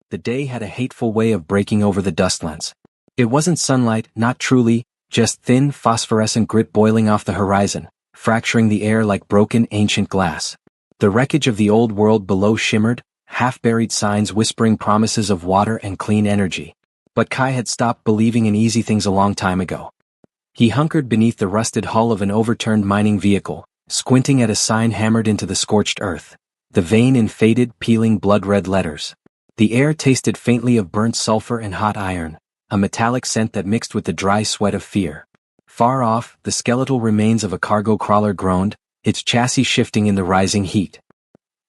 the day had a hateful way of breaking over the dustlands. It wasn't sunlight, not truly, just thin, phosphorescent grit boiling off the horizon, fracturing the air like broken, ancient glass. The wreckage of the old world below shimmered, half-buried signs whispering promises of water and clean energy. But Kai had stopped believing in easy things a long time ago. He hunkered beneath the rusted hull of an overturned mining vehicle, squinting at a sign hammered into the scorched earth. The vein in faded, peeling blood-red letters. The air tasted faintly of burnt sulfur and hot iron, a metallic scent that mixed with the dry sweat of fear. Far off, the skeletal remains of a cargo crawler groaned, its chassis shifting in the rising heat.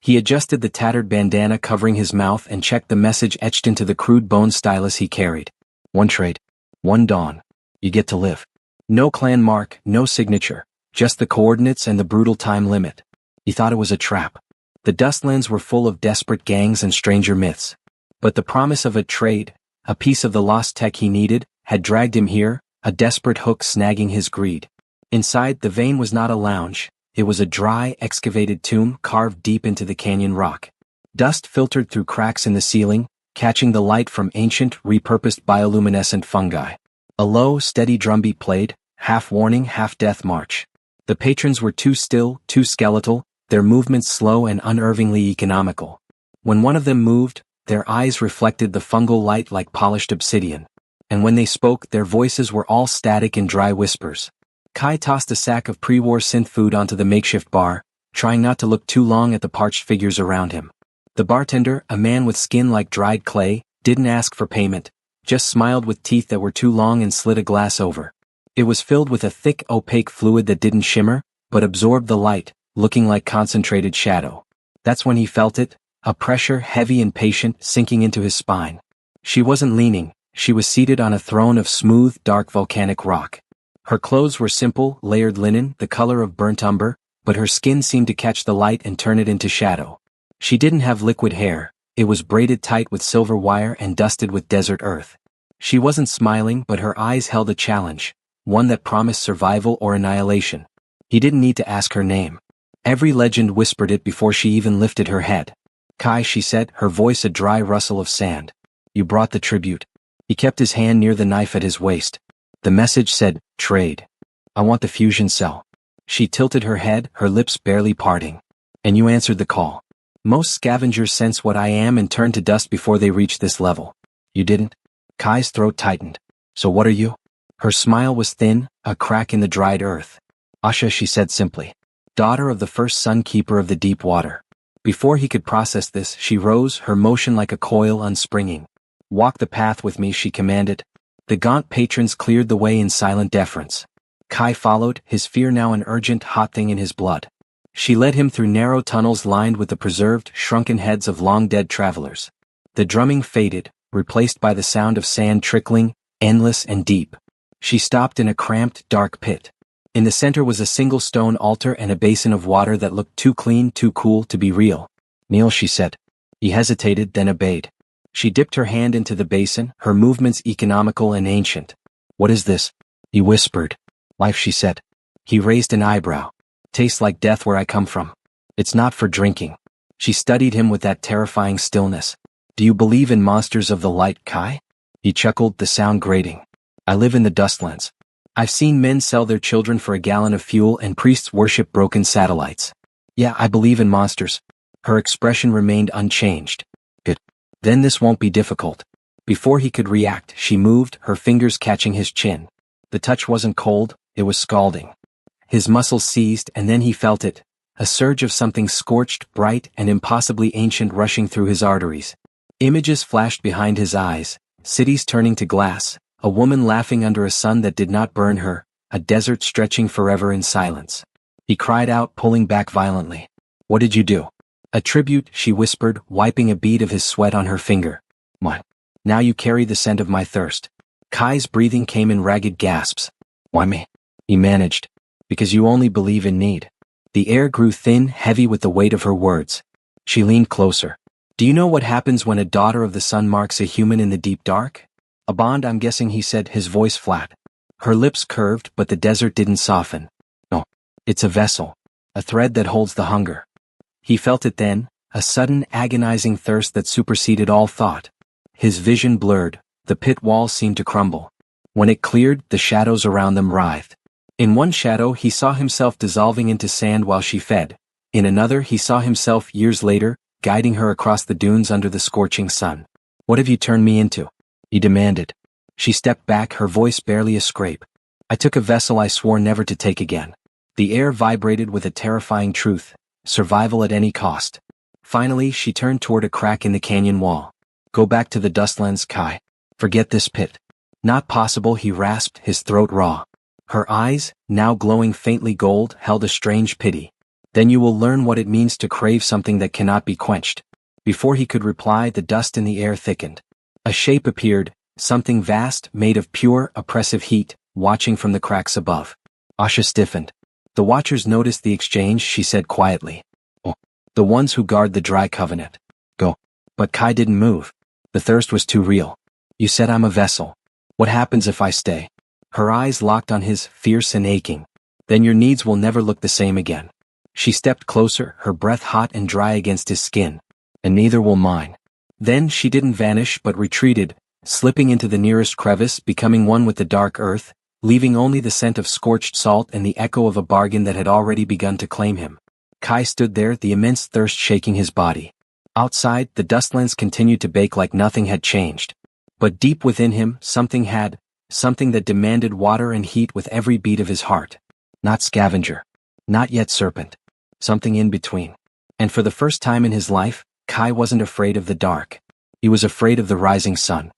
He adjusted the tattered bandana covering his mouth and checked the message etched into the crude bone stylus he carried. One trade. One dawn. You get to live. No clan mark, no signature, just the coordinates and the brutal time limit. He thought it was a trap. The dustlands were full of desperate gangs and stranger myths. But the promise of a trade, a piece of the lost tech he needed, had dragged him here, a desperate hook snagging his greed. Inside, the vein was not a lounge. It was a dry, excavated tomb carved deep into the canyon rock. Dust filtered through cracks in the ceiling, catching the light from ancient, repurposed bioluminescent fungi. A low, steady drumbeat played, half warning, half death march. The patrons were too still, too skeletal, their movements slow and unnervingly economical. When one of them moved, their eyes reflected the fungal light like polished obsidian. And when they spoke, their voices were all static and dry whispers. Kai tossed a sack of pre-war synth food onto the makeshift bar, trying not to look too long at the parched figures around him. The bartender, a man with skin like dried clay, didn't ask for payment, just smiled with teeth that were too long and slid a glass over. It was filled with a thick, opaque fluid that didn't shimmer, but absorbed the light, looking like concentrated shadow. That's when he felt it, a pressure heavy and patient sinking into his spine. She wasn't leaning, she was seated on a throne of smooth, dark volcanic rock. Her clothes were simple, layered linen, the color of burnt umber, but her skin seemed to catch the light and turn it into shadow. She didn't have liquid hair, it was braided tight with silver wire and dusted with desert earth. She wasn't smiling, but her eyes held a challenge, one that promised survival or annihilation. He didn't need to ask her name. Every legend whispered it before she even lifted her head. Kai, she said, her voice a dry rustle of sand. You brought the tribute. He kept his hand near the knife at his waist. The message said, trade. I want the fusion cell. She tilted her head, her lips barely parting. And you answered the call. Most scavengers sense what I am and turn to dust before they reach this level. You didn't? Kai's throat tightened. So what are you? Her smile was thin, a crack in the dried earth. Asha, she said simply. Daughter of the first sun keeper of the deep water. Before he could process this, she rose, her motion like a coil unspringing. Walk the path with me, she commanded. The gaunt patrons cleared the way in silent deference. Kai followed, his fear now an urgent, hot thing in his blood. She led him through narrow tunnels lined with the preserved, shrunken heads of long-dead travelers. The drumming faded, replaced by the sound of sand trickling, endless and deep. She stopped in a cramped, dark pit. In the center was a single stone altar and a basin of water that looked too clean, too cool to be real. Kneel, she said. He hesitated, then obeyed. She dipped her hand into the basin, her movements economical and ancient. What is this? He whispered. Life, she said. He raised an eyebrow. Tastes like death where I come from. It's not for drinking. She studied him with that terrifying stillness. Do you believe in monsters of the light, Kai? He chuckled, the sound grating. I live in the dustlands. I've seen men sell their children for a gallon of fuel and priests worship broken satellites. Yeah, I believe in monsters. Her expression remained unchanged. Good. Then this won't be difficult. Before he could react, she moved, her fingers catching his chin. The touch wasn't cold, it was scalding. His muscles seized and then he felt it, a surge of something scorched, bright, and impossibly ancient rushing through his arteries. Images flashed behind his eyes, cities turning to glass, a woman laughing under a sun that did not burn her, a desert stretching forever in silence. He cried out, pulling back violently. What did you do? A tribute, she whispered, wiping a bead of his sweat on her finger. What? Now you carry the scent of my thirst. Kai's breathing came in ragged gasps. Why me? He managed. Because you only believe in need. The air grew thin, heavy with the weight of her words. She leaned closer. Do you know what happens when a daughter of the sun marks a human in the deep dark? A bond, I'm guessing, he said, his voice flat. Her lips curved, but the desert didn't soften. No. It's a vessel. A thread that holds the hunger. He felt it then, a sudden, agonizing thirst that superseded all thought. his vision blurred, the pit walls seemed to crumble. When it cleared, the shadows around them writhed. In one shadow he saw himself dissolving into sand while she fed. In another he saw himself, years later, guiding her across the dunes under the scorching sun. "What have you turned me into?" he demanded. She stepped back, her voice barely a scrape. "I took a vessel I swore never to take again." The air vibrated with a terrifying truth: survival at any cost. Finally she turned toward a crack in the canyon wall. "Go back to the Dustlands, Kai. Forget this pit." "Not possible," he rasped, his throat raw. Her eyes, now glowing faintly gold, held a strange pity. "Then you will learn what it means to crave something that cannot be quenched." Before he could reply, the dust in the air thickened. A shape appeared, something vast, made of pure, oppressive heat, watching from the cracks above. Asha stiffened. "The Watchers noticed the exchange," she said quietly. "Oh, the ones who guard the Dry Covenant. Go." But Kai didn't move. The thirst was too real. "You said I'm a vessel. What happens if I stay?" Her eyes locked on his, fierce and aching. "Then your needs will never look the same again." She stepped closer, her breath hot and dry against his skin. "And neither will mine." Then she didn't vanish but retreated, slipping into the nearest crevice, becoming one with the dark earth, leaving only the scent of scorched salt and the echo of a bargain that had already begun to claim him. Kai stood there, the immense thirst shaking his body. Outside, the Dustlands continued to bake like nothing had changed. But deep within him, something that demanded water and heat with every beat of his heart. Not scavenger. Not yet serpent. Something in between. And for the first time in his life, Kai wasn't afraid of the dark. He was afraid of the rising sun.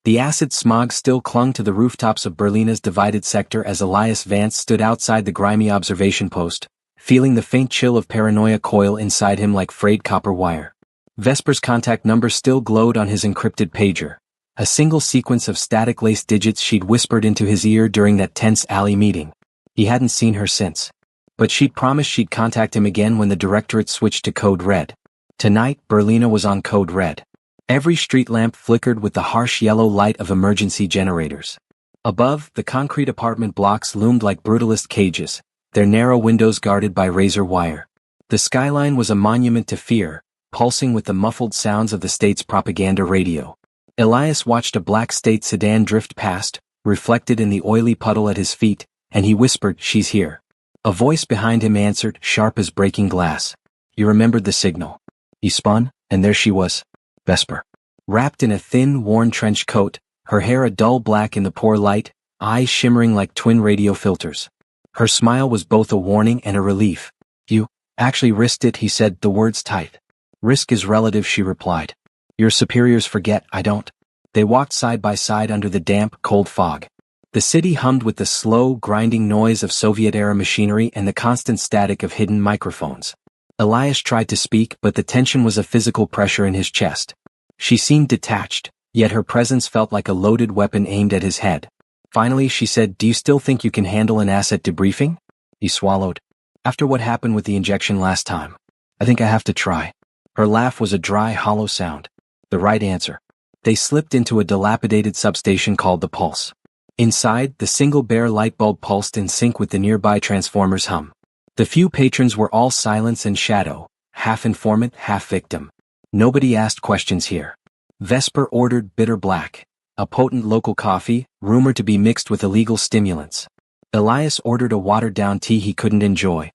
The acid smog still clung to the rooftops of Berlina's divided sector as Elias Vance stood outside the grimy observation post, feeling the faint chill of paranoia coil inside him like frayed copper wire. Vesper's contact number still glowed on his encrypted pager. A single sequence of static-laced digits she'd whispered into his ear during that tense alley meeting. He hadn't seen her since. But she'd promised she'd contact him again when the directorate switched to Code Red. Tonight, Berlina was on Code Red. Every street lamp flickered with the harsh yellow light of emergency generators. Above, the concrete apartment blocks loomed like brutalist cages, their narrow windows guarded by razor wire. The skyline was a monument to fear, pulsing with the muffled sounds of the state's propaganda radio. Elias watched a black state sedan drift past, reflected in the oily puddle at his feet, and he whispered, "She's here." A voice behind him answered, sharp as breaking glass. He remembered the signal. He spun, and there she was. Vesper. Wrapped in a thin, worn trench coat, her hair a dull black in the poor light, eyes shimmering like twin radio filters. Her smile was both a warning and a relief. "You actually risked it," he said, the words tight. "Risk is relative," she replied. "Your superiors forget, I don't." They walked side by side under the damp, cold fog. The city hummed with the slow, grinding noise of Soviet-era machinery and the constant static of hidden microphones. Elias tried to speak, but the tension was a physical pressure in his chest. She seemed detached, yet her presence felt like a loaded weapon aimed at his head. Finally she said, "Do you still think you can handle an asset debriefing?" He swallowed. "After what happened with the injection last time, I think I have to try." Her laugh was a dry, hollow sound. The right answer. They slipped into a dilapidated substation called the Pulse. Inside, the single bare light bulb pulsed in sync with the nearby transformer's hum. The few patrons were all silence and shadow, half informant, half victim. Nobody asked questions here. Vesper ordered bitter black, a potent local coffee, rumored to be mixed with illegal stimulants. Elias ordered a watered-down tea he couldn't enjoy.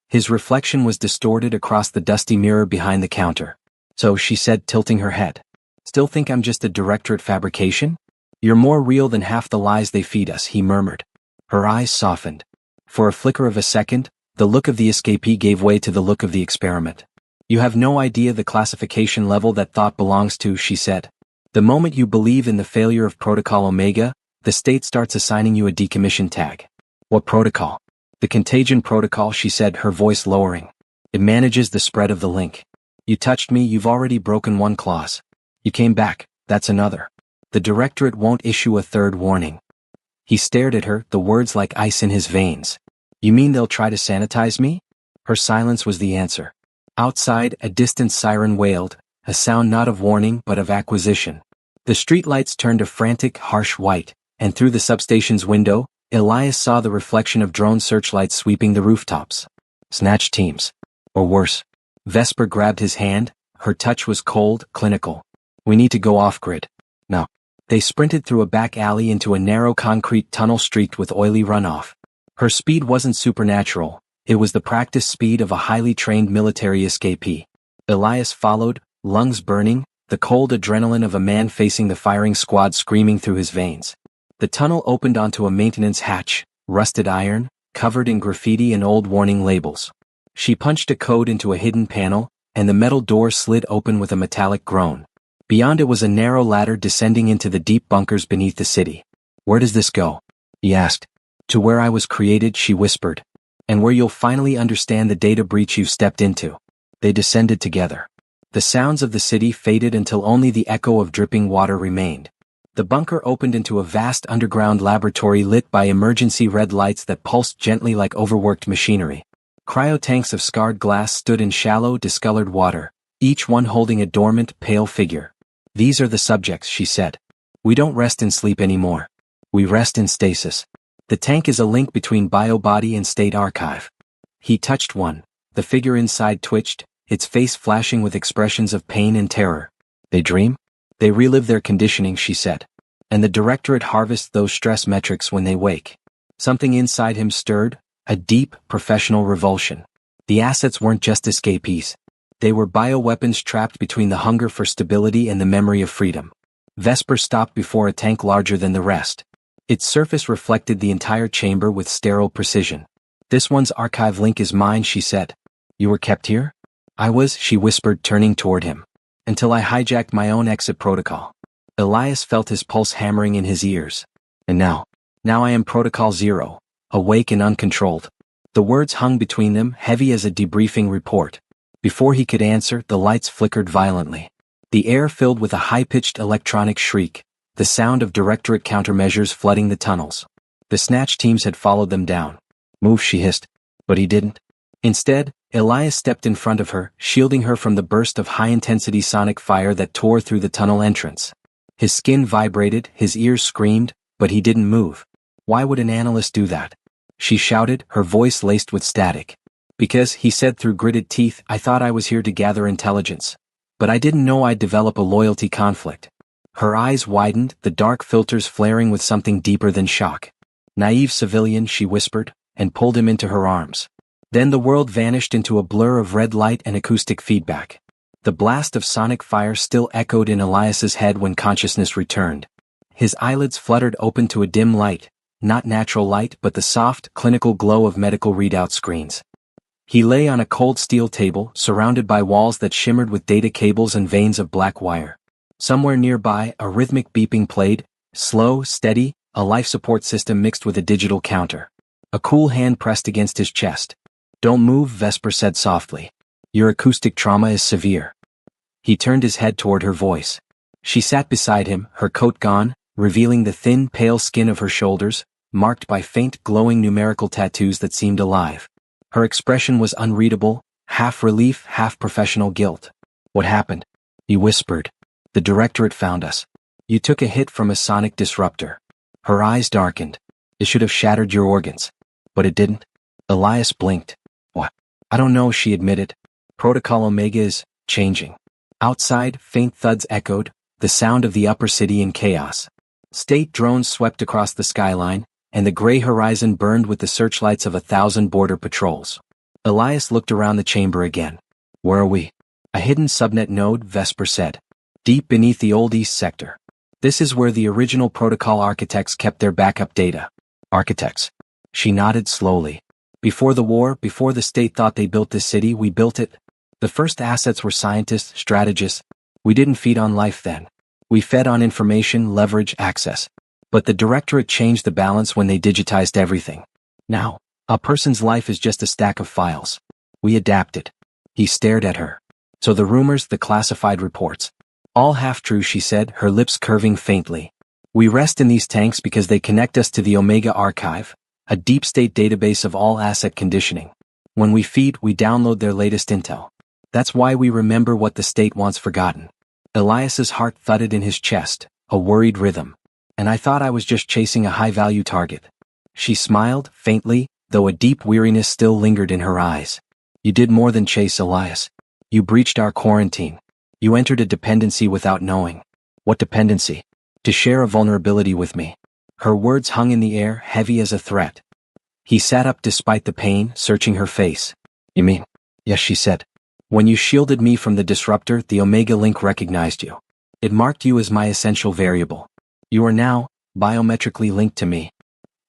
His reflection was distorted across the dusty mirror behind the counter. "So," she said, tilting her head. "Still think I'm just a directorate fabrication?" "You're more real than half the lies they feed us," he murmured. Her eyes softened. For a flicker of a second, the look of the escapee gave way to the look of the experiment. "You have no idea the classification level that thought belongs to," she said. "The moment you believe in the failure of Protocol Omega, the state starts assigning you a decommission tag." "What protocol?" "The Contagion Protocol," she said, her voice lowering. "It manages the spread of the link. You touched me, you've already broken one clause. You came back, that's another. The directorate won't issue a third warning." He stared at her, the words like ice in his veins. "You mean they'll try to sanitize me?" Her silence was the answer. Outside, a distant siren wailed, a sound not of warning but of acquisition. The streetlights turned a frantic, harsh white, and through the substation's window, Elias saw the reflection of drone searchlights sweeping the rooftops. Snatch teams. Or worse. Vesper grabbed his hand, her touch was cold, clinical. "We need to go off-grid." No. They sprinted through a back alley into a narrow concrete tunnel streaked with oily runoff. Her speed wasn't supernatural, it was the practiced speed of a highly trained military escapee. Elias followed, lungs burning, the cold adrenaline of a man facing the firing squad screaming through his veins. The tunnel opened onto a maintenance hatch, rusted iron, covered in graffiti and old warning labels. She punched a code into a hidden panel, and the metal door slid open with a metallic groan. Beyond it was a narrow ladder descending into the deep bunkers beneath the city. "Where does this go?" he asked. "To where I was created," she whispered. "And where you'll finally understand the data breach you've stepped into." They descended together. The sounds of the city faded until only the echo of dripping water remained. The bunker opened into a vast underground laboratory lit by emergency red lights that pulsed gently like overworked machinery. Cryotanks of scarred glass stood in shallow, discolored water, each one holding a dormant, pale figure. "These are the subjects," she said. "We don't rest in sleep anymore. We rest in stasis. The tank is a link between biobody and state archive." He touched one. The figure inside twitched, its face flashing with expressions of pain and terror. "They dream? They relive their conditioning," she said. "And the directorate harvests those stress metrics when they wake." Something inside him stirred, a deep, professional revulsion. The assets weren't just escapees. They were bioweapons trapped between the hunger for stability and the memory of freedom. Vesper stopped before a tank larger than the rest. Its surface reflected the entire chamber with sterile precision. "This one's archive link is mine," she said. "You were kept here?" "I was," she whispered, turning toward him. "Until I hijacked my own exit protocol." Elias felt his pulse hammering in his ears. "And now I am Protocol Zero, awake and uncontrolled." The words hung between them, heavy as a debriefing report. Before he could answer, the lights flickered violently. The air filled with a high-pitched electronic shriek, the sound of directorate countermeasures flooding the tunnels. The snatch teams had followed them down. "Move," she hissed. But he didn't. Instead, Elias stepped in front of her, shielding her from the burst of high-intensity sonic fire that tore through the tunnel entrance. His skin vibrated, his ears screamed, but he didn't move. "Why would an analyst do that?" she shouted, her voice laced with static. "Because," he said through gritted teeth, "I thought I was here to gather intelligence. But I didn't know I'd develop a loyalty conflict." Her eyes widened, the dark filters flaring with something deeper than shock. "Naive civilian," she whispered, and pulled him into her arms. Then the world vanished into a blur of red light and acoustic feedback. The blast of sonic fire still echoed in Elias's head when consciousness returned. His eyelids fluttered open to a dim light, not natural light but the soft, clinical glow of medical readout screens. He lay on a cold steel table, surrounded by walls that shimmered with data cables and veins of black wire. Somewhere nearby, a rhythmic beeping played, slow, steady, a life support system mixed with a digital counter. A cool hand pressed against his chest. "Don't move," Vesper said softly. "Your acoustic trauma is severe." He turned his head toward her voice. She sat beside him, her coat gone, revealing the thin, pale skin of her shoulders, marked by faint, glowing numerical tattoos that seemed alive. Her expression was unreadable, half relief, half professional guilt. "What happened?" he whispered. "The directorate found us. You took a hit from a sonic disruptor." Her eyes darkened. "It should have shattered your organs." "But it didn't." Elias blinked. "What?" "I don't know," she admitted. "Protocol Omega is changing." Outside, faint thuds echoed, the sound of the upper city in chaos. State drones swept across the skyline, and the gray horizon burned with the searchlights of 1,000 border patrols. Elias looked around the chamber again. "Where are we?" "A hidden subnet node," Vesper said. "Deep beneath the old East sector. This is where the original protocol architects kept their backup data." "Architects?" She nodded slowly. "Before the war, before the state thought they built this city, we built it. The first assets were scientists, strategists. We didn't feed on life then. We fed on information, leverage, access. But the directorate changed the balance when they digitized everything. Now, a person's life is just a stack of files. We adapted." He stared at her. "So the rumors, the classified reports. All half true," she said, her lips curving faintly. "We rest in these tanks because they connect us to the Omega Archive, a deep state database of all asset conditioning. When we feed, we download their latest intel. That's why we remember what the state wants forgotten." Elias's heart thudded in his chest, a worried rhythm. "And I thought I was just chasing a high-value target." She smiled, faintly, though a deep weariness still lingered in her eyes. "You did more than chase, Elias. You breached our quarantine. You entered a dependency without knowing." "What dependency?" To share a vulnerability with me. Her words hung in the air, heavy as a threat. He sat up despite the pain, searching her face. You mean? Yes, she said. When you shielded me from the disruptor, the Omega Link recognized you. It marked you as my essential variable. You are now biometrically linked to me.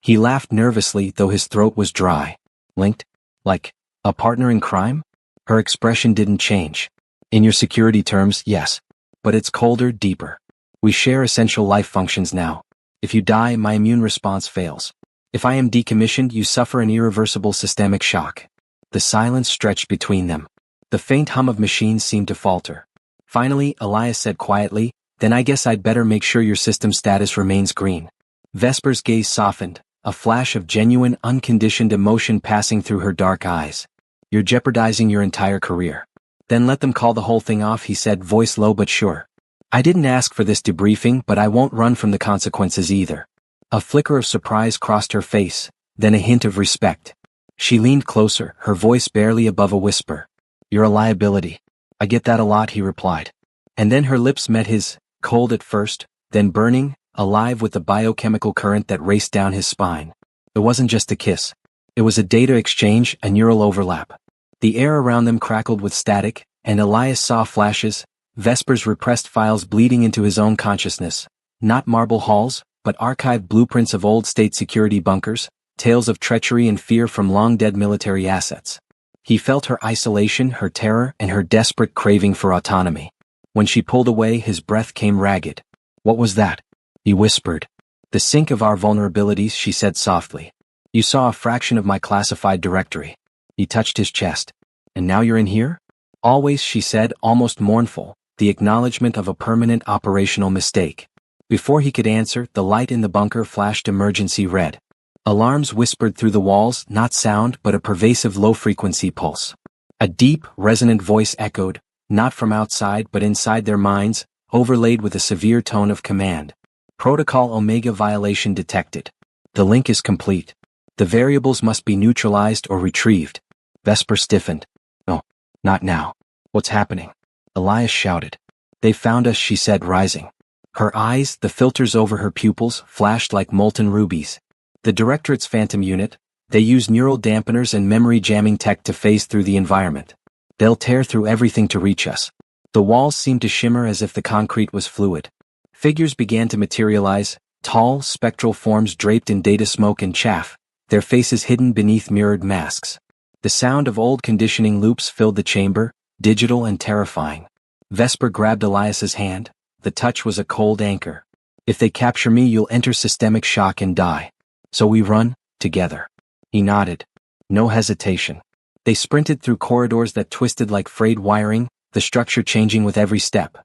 He laughed nervously, though his throat was dry. Linked? Like a partner in crime? Her expression didn't change. In your security terms, yes. But it's colder, deeper. We share essential life functions now. If you die, my immune response fails. If I am decommissioned, you suffer an irreversible systemic shock. The silence stretched between them. The faint hum of machines seemed to falter. Finally, Elias said quietly, "Then I guess I'd better make sure your system status remains green." Vesper's gaze softened, a flash of genuine, unconditioned emotion passing through her dark eyes. "You're jeopardizing your entire career." "Then let them call the whole thing off," he said, voice low but sure. "I didn't ask for this debriefing, but I won't run from the consequences either." A flicker of surprise crossed her face, then a hint of respect. She leaned closer, her voice barely above a whisper. "You're a liability." "I get that a lot," he replied. And then her lips met his, cold at first, then burning, alive with the biochemical current that raced down his spine. It wasn't just a kiss. It was a data exchange, a neural overlap. The air around them crackled with static, and Elias saw flashes, Vesper's repressed files bleeding into his own consciousness. Not marble halls, but archived blueprints of old state security bunkers, tales of treachery and fear from long-dead military assets. He felt her isolation, her terror, and her desperate craving for autonomy. When she pulled away, his breath came ragged. "What was that?" he whispered. "The sink of our vulnerabilities," she said softly. "You saw a fraction of my classified directory." He touched his chest. "And now you're in here?" "Always," she said, almost mournful, the acknowledgement of a permanent operational mistake. Before he could answer, the light in the bunker flashed emergency red. Alarms whispered through the walls, not sound but a pervasive low-frequency pulse. A deep, resonant voice echoed, not from outside but inside their minds, overlaid with a severe tone of command. "Protocol Omega violation detected. The link is complete. The variables must be neutralized or retrieved." Vesper stiffened. "No, not now." "What's happening?" Elias shouted. "They found us," she said, rising. Her eyes, the filters over her pupils, flashed like molten rubies. "The Directorate's Phantom Unit, they use neural dampeners and memory jamming tech to phase through the environment. They'll tear through everything to reach us." The walls seemed to shimmer as if the concrete was fluid. Figures began to materialize, tall, spectral forms draped in data smoke and chaff, their faces hidden beneath mirrored masks. The sound of old conditioning loops filled the chamber, digital and terrifying. Vesper grabbed Elias's hand. The touch was a cold anchor. "If they capture me, you'll enter systemic shock and die. So we run, together." He nodded. No hesitation. They sprinted through corridors that twisted like frayed wiring, the structure changing with every step.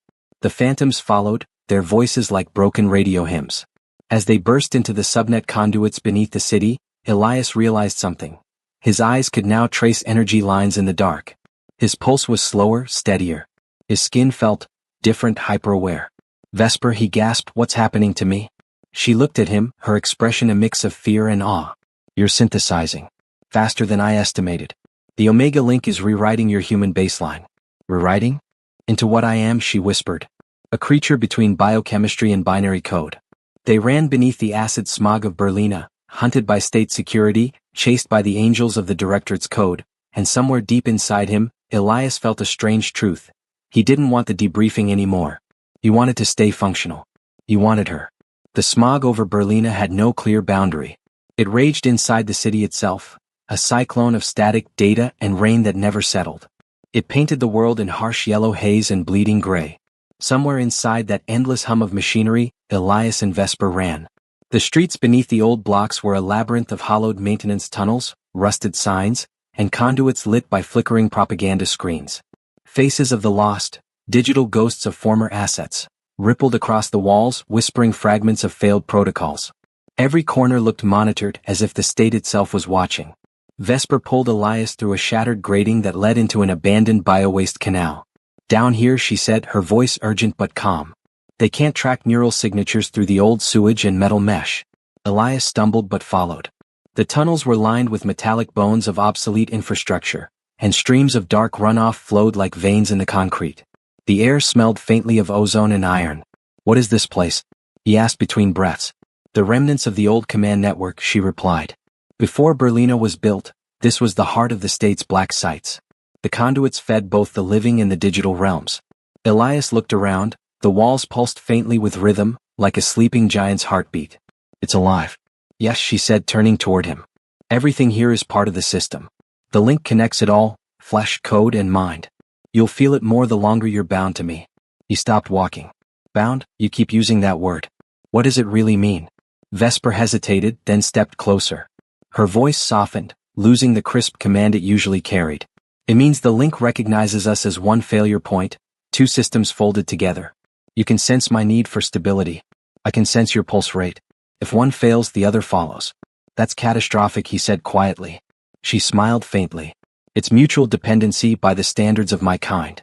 The phantoms followed, their voices like broken radio hymns. As they burst into the subnet conduits beneath the city, Elias realized something. His eyes could now trace energy lines in the dark. His pulse was slower, steadier. His skin felt different, hyper-aware. "Vesper," he gasped, "what's happening to me?" She looked at him, her expression a mix of fear and awe. "You're synthesizing. Faster than I estimated. The Omega Link is rewriting your human baseline." "Rewriting?" "Into what I am," she whispered. "A creature between biochemistry and binary code." They ran beneath the acid smog of Berlina, hunted by state security, chased by the angels of the Directorate's code, and somewhere deep inside him, Elias felt a strange truth. He didn't want the debriefing anymore. He wanted to stay functional. He wanted her. The smog over Berlina had no clear boundary. It raged inside the city itself, a cyclone of static, data, and rain that never settled. It painted the world in harsh yellow haze and bleeding gray. Somewhere inside that endless hum of machinery, Elias and Vesper ran. The streets beneath the old blocks were a labyrinth of hollowed maintenance tunnels, rusted signs, and conduits lit by flickering propaganda screens. Faces of the lost, digital ghosts of former assets, rippled across the walls, whispering fragments of failed protocols. Every corner looked monitored, as if the state itself was watching. Vesper pulled Elias through a shattered grating that led into an abandoned biowaste canal. "Down here," she said, her voice urgent but calm. "They can't track neural signatures through the old sewage and metal mesh." Elias stumbled but followed. The tunnels were lined with metallic bones of obsolete infrastructure, and streams of dark runoff flowed like veins in the concrete. The air smelled faintly of ozone and iron. "What is this place?" he asked between breaths. The remnants of the old command network, she replied. Before Berlino was built, this was the heart of the state's black sites. The conduits fed both the living and the digital realms. Elias looked around, the walls pulsed faintly with rhythm, like a sleeping giant's heartbeat. It's alive. Yes, she said, turning toward him. Everything here is part of the system. The link connects it all, flesh, code, and mind. You'll feel it more the longer you're bound to me. He stopped walking. Bound? You keep using that word. What does it really mean? Vesper hesitated, then stepped closer. Her voice softened, losing the crisp command it usually carried. It means the link recognizes us as one failure point, two systems folded together. You can sense my need for stability. I can sense your pulse rate. If one fails, the other follows. That's catastrophic, he said quietly. She smiled faintly. It's mutual dependency by the standards of my kind.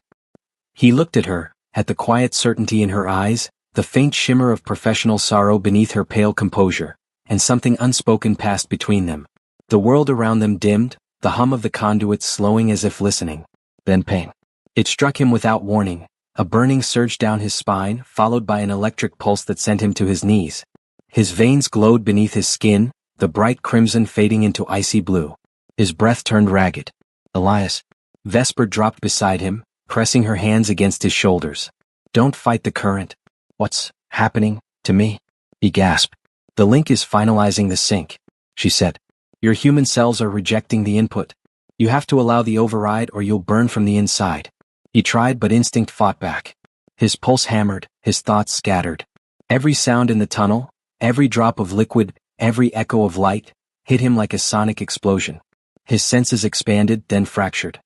He looked at her, at the quiet certainty in her eyes, the faint shimmer of professional sorrow beneath her pale composure, and something unspoken passed between them. The world around them dimmed, the hum of the conduits slowing as if listening. Then pain. It struck him without warning, a burning surge down his spine, followed by an electric pulse that sent him to his knees. His veins glowed beneath his skin, the bright crimson fading into icy blue. His breath turned ragged. Elias. Vesper dropped beside him, pressing her hands against his shoulders. Don't fight the current. What's happening to me? He gasped. The link is finalizing the sync, she said. Your human cells are rejecting the input. You have to allow the override or you'll burn from the inside. He tried, but instinct fought back. His pulse hammered, his thoughts scattered. Every sound in the tunnel, every drop of liquid, every echo of light, hit him like a sonic explosion. His senses expanded, then fractured.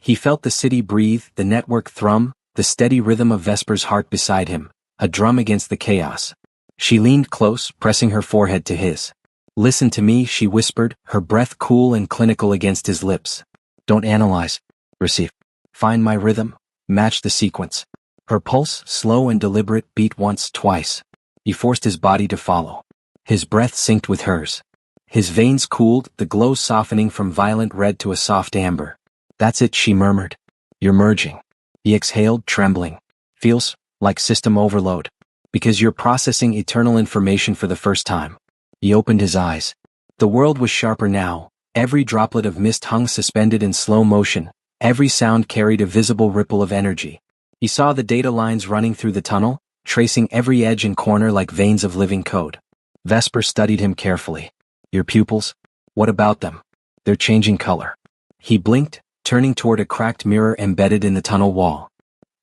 He felt the city breathe, the network thrum, the steady rhythm of Vesper's heart beside him, a drum against the chaos. She leaned close, pressing her forehead to his. Listen to me, she whispered, her breath cool and clinical against his lips. Don't analyze. Receive. Find my rhythm. Match the sequence. Her pulse, slow and deliberate, beat once, twice. He forced his body to follow. His breath synced with hers. His veins cooled, the glow softening from violent red to a soft amber. That's it, she murmured. You're merging. He exhaled, trembling. Feels like system overload. Because you're processing eternal information for the first time. He opened his eyes. The world was sharper now. Every droplet of mist hung suspended in slow motion. Every sound carried a visible ripple of energy. He saw the data lines running through the tunnel, tracing every edge and corner like veins of living code. Vesper studied him carefully. Your pupils? What about them? They're changing color. He blinked, turning toward a cracked mirror embedded in the tunnel wall.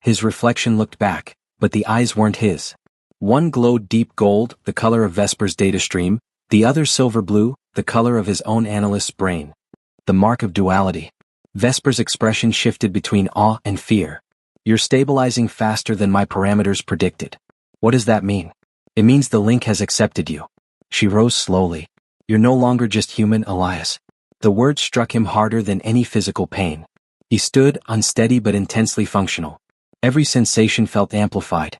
His reflection looked back, but the eyes weren't his. One glowed deep gold, the color of Vesper's data stream, the other silver blue, the color of his own analyst's brain. The mark of duality. Vesper's expression shifted between awe and fear. You're stabilizing faster than my parameters predicted. What does that mean? It means the link has accepted you. She rose slowly. You're no longer just human, Elias. The word struck him harder than any physical pain. He stood, unsteady but intensely functional. Every sensation felt amplified.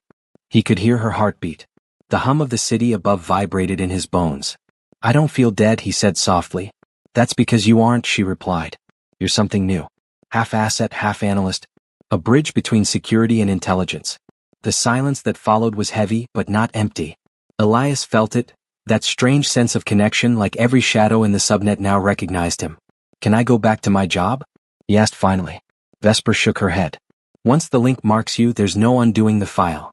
He could hear her heartbeat. The hum of the city above vibrated in his bones. I don't feel dead, he said softly. That's because you aren't, she replied. You're something new. Half asset, half analyst. A bridge between security and intelligence. The silence that followed was heavy, but not empty. Elias felt it, that strange sense of connection, like every shadow in the subnet now recognized him. Can I go back to my job? He asked finally. Vesper shook her head. Once the link marks you, there's no undoing the file.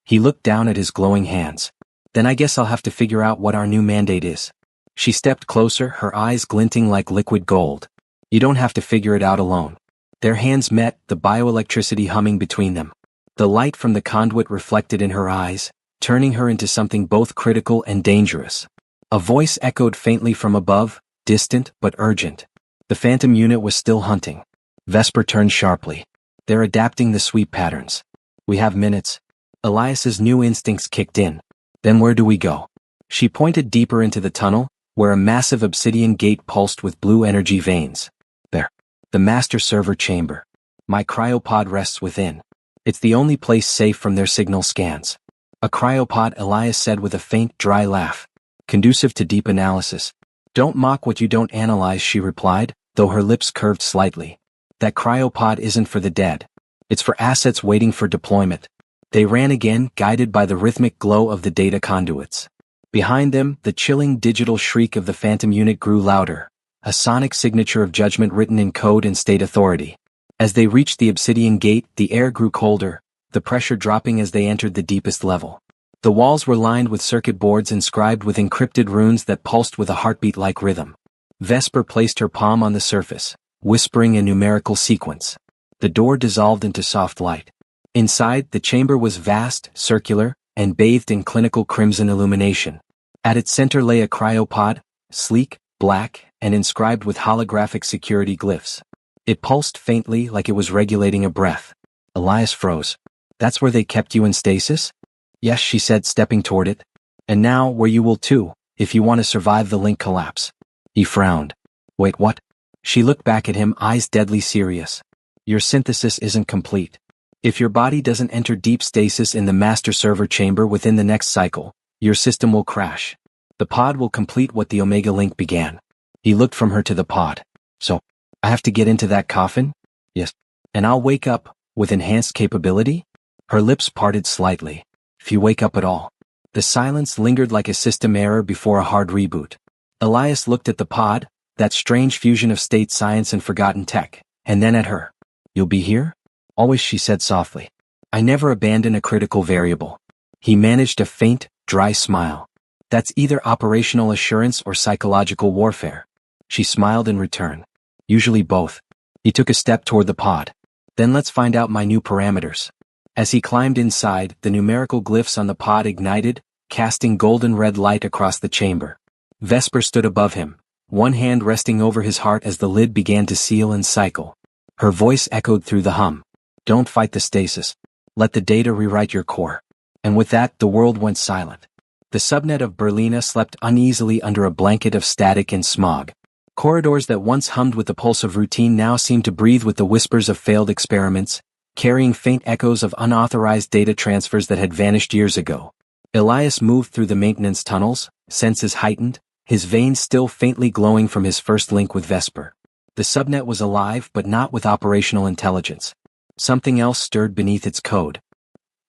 He looked down at his glowing hands. Then I guess I'll have to figure out what our new mandate is. She stepped closer, her eyes glinting like liquid gold. You don't have to figure it out alone. Their hands met, the bioelectricity humming between them. The light from the conduit reflected in her eyes, turning her into something both critical and dangerous. A voice echoed faintly from above, distant but urgent. The phantom unit was still hunting. Vesper turned sharply. They're adapting the sweep patterns. We have minutes. Elias's new instincts kicked in. Then where do we go? She pointed deeper into the tunnel, where a massive obsidian gate pulsed with blue energy veins. There. The master server chamber. My cryopod rests within. It's the only place safe from their signal scans. A cryopod, Elias said with a faint, dry laugh. Conducive to deep analysis. Don't mock what you don't analyze, she replied, though her lips curved slightly. That cryopod isn't for the dead. It's for assets waiting for deployment. They ran again, guided by the rhythmic glow of the data conduits. Behind them, the chilling digital shriek of the Phantom unit grew louder, a sonic signature of judgment written in code and state authority. As they reached the obsidian gate, the air grew colder, the pressure dropping as they entered the deepest level. The walls were lined with circuit boards inscribed with encrypted runes that pulsed with a heartbeat-like rhythm. Vesper placed her palm on the surface, whispering a numerical sequence. The door dissolved into soft light. Inside, the chamber was vast, circular, and bathed in clinical crimson illumination. At its center lay a cryopod, sleek, black, and inscribed with holographic security glyphs. It pulsed faintly like it was regulating a breath. Elias froze. "That's where they kept you in stasis?" "Yes," she said, stepping toward it. "And now, where you will too, if you want to survive the link collapse." He frowned. "Wait, what?" She looked back at him, eyes deadly serious. "Your synthesis isn't complete. If your body doesn't enter deep stasis in the master server chamber within the next cycle, your system will crash. The pod will complete what the Omega Link began." He looked from her to the pod. "So, I have to get into that coffin?" "Yes. And I'll wake up, with enhanced capability?" Her lips parted slightly. "If you wake up at all." The silence lingered like a system error before a hard reboot. Elias looked at the pod, that strange fusion of state science and forgotten tech, and then at her. "You'll be here?" "Always," she said softly. "I never abandon a critical variable." He managed a faint, dry smile. "That's either operational assurance or psychological warfare." She smiled in return. "Usually both." He took a step toward the pod. "Then let's find out my new parameters." As he climbed inside, the numerical glyphs on the pod ignited, casting golden red light across the chamber. Vesper stood above him, one hand resting over his heart as the lid began to seal and cycle. Her voice echoed through the hum. "Don't fight the stasis. Let the data rewrite your core." And with that, the world went silent. The subnet of Berlina slept uneasily under a blanket of static and smog. Corridors that once hummed with the pulse of routine now seemed to breathe with the whispers of failed experiments, carrying faint echoes of unauthorized data transfers that had vanished years ago. Elias moved through the maintenance tunnels, senses heightened, his veins still faintly glowing from his first link with Vesper. The subnet was alive but not with operational intelligence. Something else stirred beneath its code.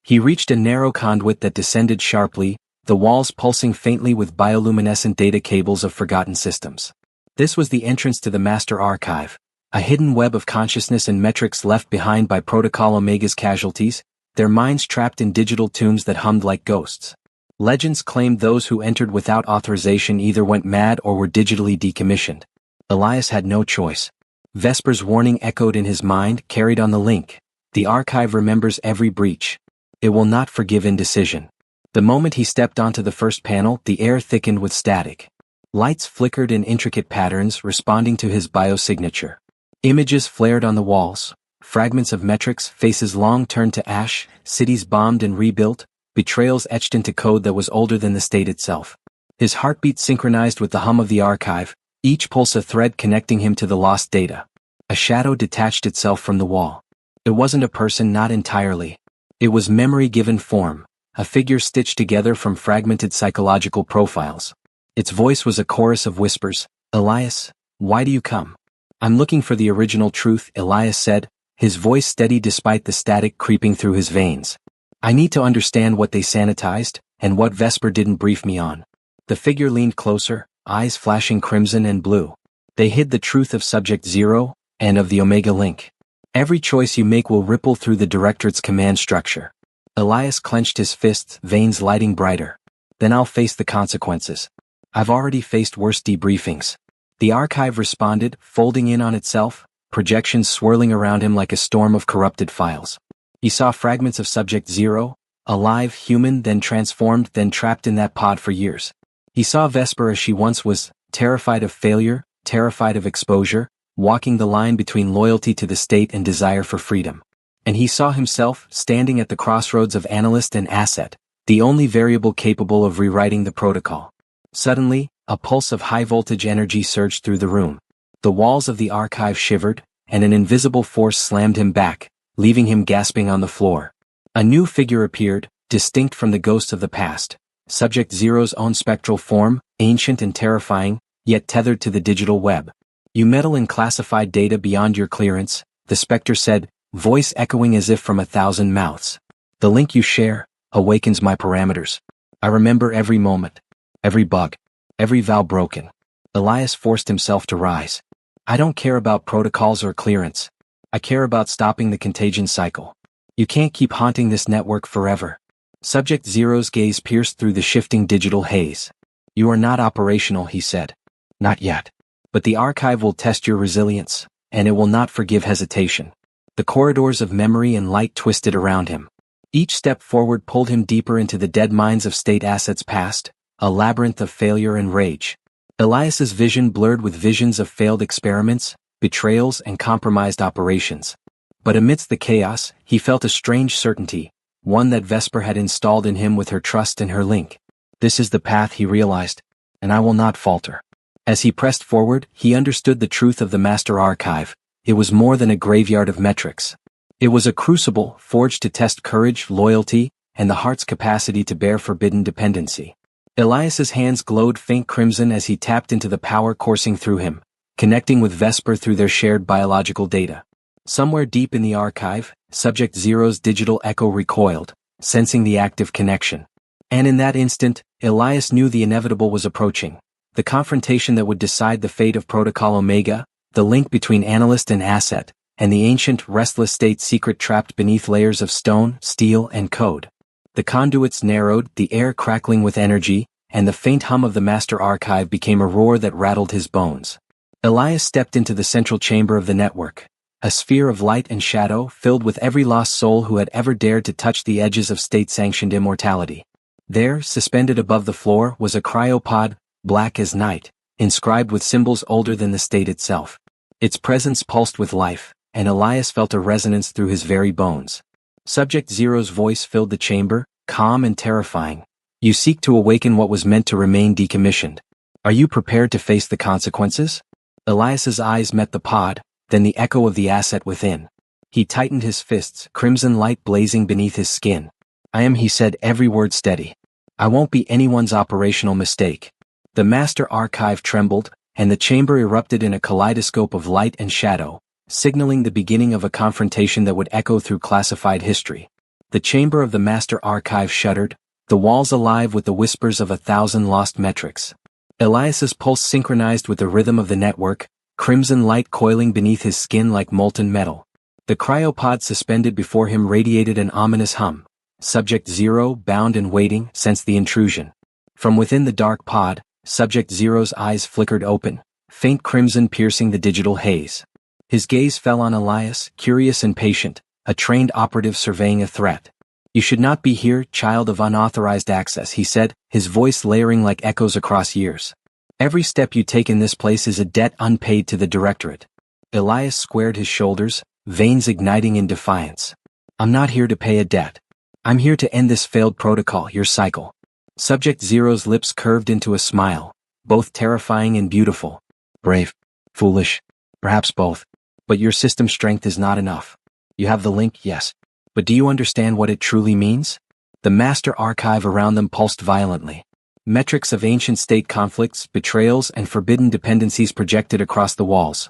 He reached a narrow conduit that descended sharply, the walls pulsing faintly with bioluminescent data cables of forgotten systems. This was the entrance to the Master Archive, a hidden web of consciousness and metrics left behind by Protocol Omega's casualties, their minds trapped in digital tombs that hummed like ghosts. Legends claimed those who entered without authorization either went mad or were digitally decommissioned. Elias had no choice. Vesper's warning echoed in his mind, carried on the link. The archive remembers every breach. It will not forgive indecision. The moment he stepped onto the first panel, the air thickened with static. Lights flickered in intricate patterns, responding to his biosignature. Images flared on the walls. Fragments of metrics, faces long turned to ash, cities bombed and rebuilt, betrayals etched into code that was older than the state itself. His heartbeat synchronized with the hum of the archive, each pulse a thread connecting him to the lost data. A shadow detached itself from the wall. It wasn't a person, not entirely. It was memory given form, a figure stitched together from fragmented psychological profiles. Its voice was a chorus of whispers. "Elias, why do you come?" "I'm looking for the original truth," Elias said, his voice steady despite the static creeping through his veins. "I need to understand what they sanitized, and what Vesper didn't brief me on." The figure leaned closer, eyes flashing crimson and blue. "They hid the truth of Subject Zero, and of the Omega Link. Every choice you make will ripple through the Directorate's command structure." Elias clenched his fists, veins lighting brighter. "Then I'll face the consequences. I've already faced worse debriefings." The archive responded, folding in on itself, projections swirling around him like a storm of corrupted files. He saw fragments of Subject Zero, alive, human, then transformed, then trapped in that pod for years. He saw Vesper as she once was, terrified of failure, terrified of exposure, walking the line between loyalty to the state and desire for freedom. And he saw himself, standing at the crossroads of analyst and asset, the only variable capable of rewriting the protocol. Suddenly, a pulse of high-voltage energy surged through the room. The walls of the archive shivered, and an invisible force slammed him back, leaving him gasping on the floor. A new figure appeared, distinct from the ghosts of the past. Subject Zero's own spectral form, ancient and terrifying, yet tethered to the digital web. "You meddle in classified data beyond your clearance," the specter said, voice echoing as if from 1,000 mouths. The link you share awakens my parameters. I remember every moment, every bug, every vow broken. Elias forced himself to rise. I don't care about protocols or clearance. I care about stopping the contagion cycle. You can't keep haunting this network forever. Subject Zero's gaze pierced through the shifting digital haze. You are not operational, he said. Not yet. But the archive will test your resilience, and it will not forgive hesitation. The corridors of memory and light twisted around him. Each step forward pulled him deeper into the dead mines of state assets past, a labyrinth of failure and rage. Elias's vision blurred with visions of failed experiments, betrayals and compromised operations. But amidst the chaos, he felt a strange certainty, one that Vesper had installed in him with her trust in her link. This is the path, he realized, and I will not falter. As he pressed forward, he understood the truth of the Master Archive. It was more than a graveyard of metrics. It was a crucible forged to test courage, loyalty, and the heart's capacity to bear forbidden dependency. Elias's hands glowed faint crimson as he tapped into the power coursing through him, connecting with Vesper through their shared biological data. Somewhere deep in the archive, Subject Zero's digital echo recoiled, sensing the active connection. And in that instant, Elias knew the inevitable was approaching. The confrontation that would decide the fate of Protocol Omega, the link between analyst and asset, and the ancient, restless state secret trapped beneath layers of stone, steel, and code. The conduits narrowed, the air crackling with energy, and the faint hum of the Master Archive became a roar that rattled his bones. Elias stepped into the central chamber of the network, a sphere of light and shadow filled with every lost soul who had ever dared to touch the edges of state-sanctioned immortality. There, suspended above the floor, was a cryopod, black as night, inscribed with symbols older than the state itself. Its presence pulsed with life, and Elias felt a resonance through his very bones. Subject Zero's voice filled the chamber, calm and terrifying. You seek to awaken what was meant to remain decommissioned. Are you prepared to face the consequences? Elias's eyes met the pod, then the echo of the asset within. He tightened his fists, crimson light blazing beneath his skin. I am, he said, every word steady. I won't be anyone's operational mistake. The Master Archive trembled, and the chamber erupted in a kaleidoscope of light and shadow, signaling the beginning of a confrontation that would echo through classified history. The chamber of the Master Archive shuddered, the walls alive with the whispers of 1,000 lost metrics. Elias's pulse synchronized with the rhythm of the network, crimson light coiling beneath his skin like molten metal. The cryopod suspended before him radiated an ominous hum. Subject Zero, bound and waiting, sensed the intrusion. From within the dark pod, Subject Zero's eyes flickered open, faint crimson piercing the digital haze. His gaze fell on Elias, curious and patient, a trained operative surveying a threat. You should not be here, child of unauthorized access, he said, his voice layering like echoes across years. Every step you take in this place is a debt unpaid to the Directorate. Elias squared his shoulders, veins igniting in defiance. I'm not here to pay a debt. I'm here to end this failed protocol, your cycle. Subject Zero's lips curved into a smile, both terrifying and beautiful. Brave, foolish, perhaps both. But your system strength is not enough. You have the link, yes. But do you understand what it truly means? The Master Archive around them pulsed violently. Metrics of ancient state conflicts, betrayals, and forbidden dependencies projected across the walls.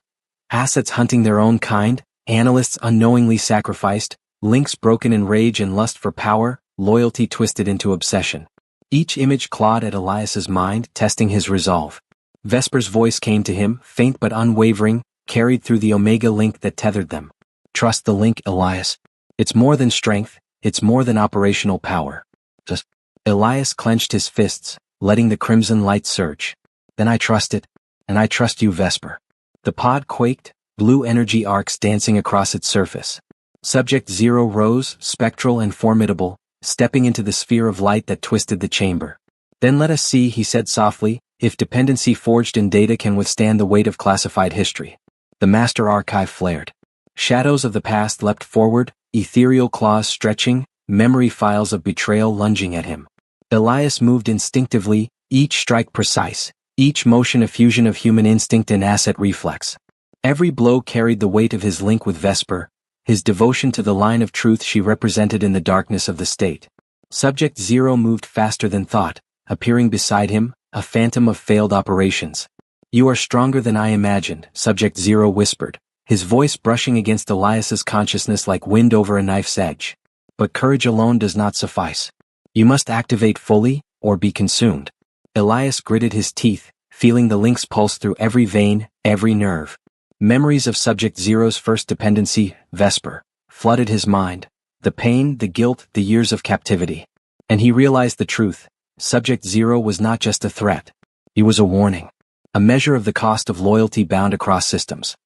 Assets hunting their own kind, analysts unknowingly sacrificed, links broken in rage and lust for power, loyalty twisted into obsession. Each image clawed at Elias's mind, testing his resolve. Vesper's voice came to him, faint but unwavering, carried through the Omega link that tethered them. Trust the link, Elias. It's more than strength, it's more than operational power. Just. Elias clenched his fists, letting the crimson light surge. Then I trust it, and I trust you, Vesper. The pod quaked, blue energy arcs dancing across its surface. Subject Zero rose, spectral and formidable, stepping into the sphere of light that twisted the chamber. Then let us see, he said softly, if dependency forged in data can withstand the weight of classified history. The Master Archive flared. Shadows of the past leapt forward, ethereal claws stretching, memory files of betrayal lunging at him. Elias moved instinctively, each strike precise, each motion a fusion of human instinct and asset reflex. Every blow carried the weight of his link with Vesper, his devotion to the line of truth she represented in the darkness of the state. Subject Zero moved faster than thought, appearing beside him, a phantom of failed operations. You are stronger than I imagined, Subject Zero whispered, his voice brushing against Elias's consciousness like wind over a knife's edge. But courage alone does not suffice. You must activate fully, or be consumed. Elias gritted his teeth, feeling the link's pulse through every vein, every nerve. Memories of Subject Zero's first dependency, Vesper, flooded his mind. The pain, the guilt, the years of captivity. And he realized the truth. Subject Zero was not just a threat. He was a warning. A measure of the cost of loyalty bound across systems.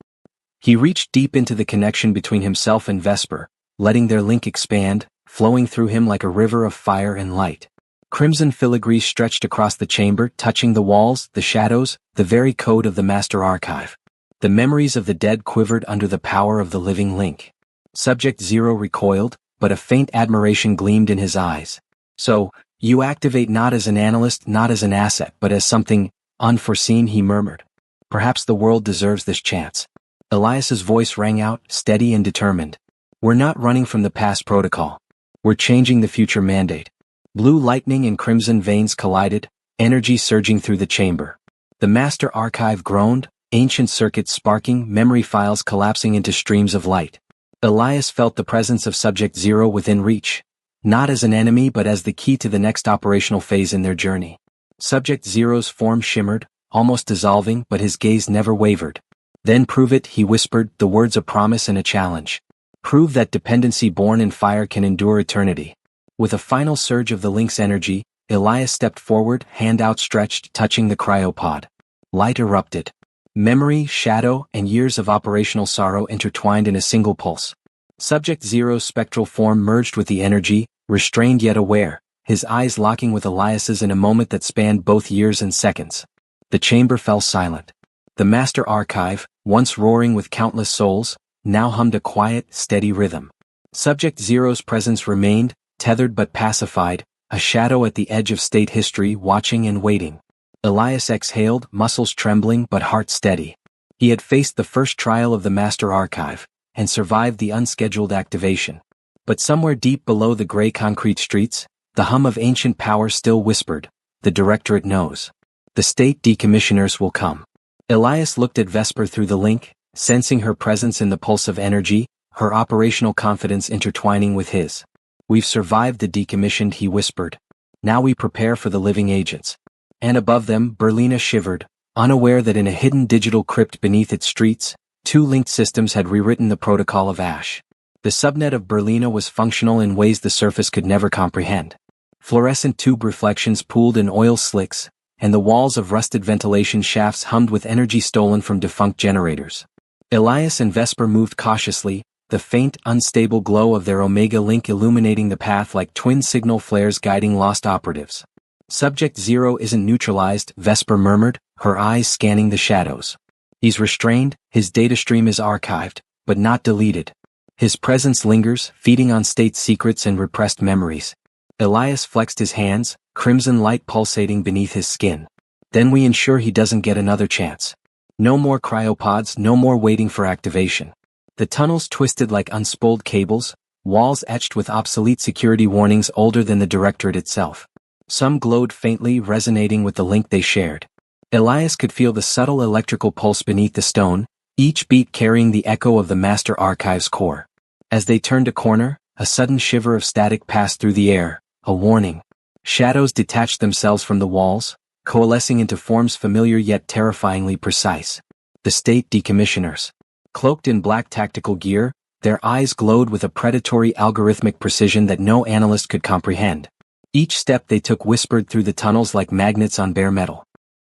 He reached deep into the connection between himself and Vesper, letting their link expand, flowing through him like a river of fire and light. Crimson filigree stretched across the chamber, touching the walls, the shadows, the very code of the Master Archive. The memories of the dead quivered under the power of the living link. Subject Zero recoiled, but a faint admiration gleamed in his eyes. So, you activate not as an analyst, not as an asset, but as something unforeseen, he murmured. Perhaps the world deserves this chance. Elias's voice rang out, steady and determined. We're not running from the past protocol. We're changing the future mandate. Blue lightning and crimson veins collided, energy surging through the chamber. The Master Archive groaned, ancient circuits sparking, memory files collapsing into streams of light. Elias felt the presence of Subject Zero within reach, not as an enemy but as the key to the next operational phase in their journey. Subject Zero's form shimmered, almost dissolving, but his gaze never wavered. Then prove it, he whispered, the words a promise and a challenge. Prove that dependency born in fire can endure eternity. With a final surge of the link's energy, Elias stepped forward, hand outstretched, touching the cryopod. Light erupted. Memory, shadow, and years of operational sorrow intertwined in a single pulse. Subject Zero's spectral form merged with the energy, restrained yet aware, his eyes locking with Elias's in a moment that spanned both years and seconds. The chamber fell silent. The Master Archive, once roaring with countless souls, now hummed a quiet, steady rhythm. Subject Zero's presence remained, tethered but pacified, a shadow at the edge of state history, watching and waiting. Elias exhaled, muscles trembling but heart steady. He had faced the first trial of the Master Archive, and survived the unscheduled activation. But somewhere deep below the gray concrete streets, the hum of ancient power still whispered, the Directorate knows. The state decommissioners will come. Elias looked at Vesper through the link, sensing her presence in the pulse of energy, her operational confidence intertwining with his. We've survived the decommissioned, he whispered. Now we prepare for the living agents. And above them, Berlina shivered, unaware that in a hidden digital crypt beneath its streets, two linked systems had rewritten the protocol of Ash. The subnet of Berlina was functional in ways the surface could never comprehend. Fluorescent tube reflections pooled in oil slicks, and the walls of rusted ventilation shafts hummed with energy stolen from defunct generators. Elias and Vesper moved cautiously, the faint, unstable glow of their Omega link illuminating the path like twin signal flares guiding lost operatives. Subject Zero isn't neutralized, Vesper murmured, her eyes scanning the shadows. He's restrained, his data stream is archived, but not deleted. His presence lingers, feeding on state secrets and repressed memories. Elias flexed his hands, crimson light pulsating beneath his skin. Then we ensure he doesn't get another chance. No more cryopods, no more waiting for activation. The tunnels twisted like unspooled cables, walls etched with obsolete security warnings older than the Directorate itself. Some glowed faintly, resonating with the link they shared. Elias could feel the subtle electrical pulse beneath the stone, each beat carrying the echo of the Master Archive's core. As they turned a corner, a sudden shiver of static passed through the air, a warning. Shadows detached themselves from the walls, coalescing into forms familiar yet terrifyingly precise. The state decommissioners. Cloaked in black tactical gear, their eyes glowed with a predatory algorithmic precision that no analyst could comprehend. Each step they took whispered through the tunnels like magnets on bare metal.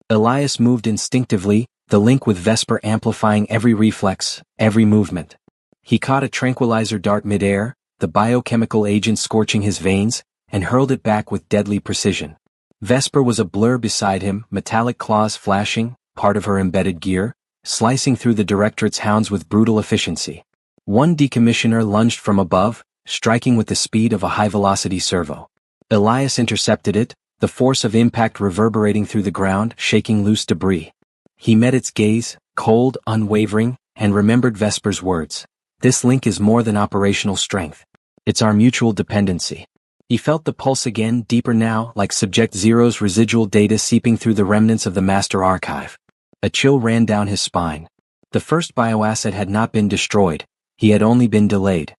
Elias moved instinctively, the link with Vesper amplifying every reflex, every movement. He caught a tranquilizer dart midair, the biochemical agent scorching his veins, and hurled it back with deadly precision. Vesper was a blur beside him, metallic claws flashing, part of her embedded gear, slicing through the Directorate's hounds with brutal efficiency. One decommissioner lunged from above, striking with the speed of a high-velocity servo. Elias intercepted it, the force of impact reverberating through the ground, shaking loose debris. He met its gaze, cold, unwavering, and remembered Vesper's words. This link is more than operational strength. It's our mutual dependency. He felt the pulse again, deeper now, like Subject Zero's residual data seeping through the remnants of the Master Archive. A chill ran down his spine. The first bioasset had not been destroyed, he had only been delayed.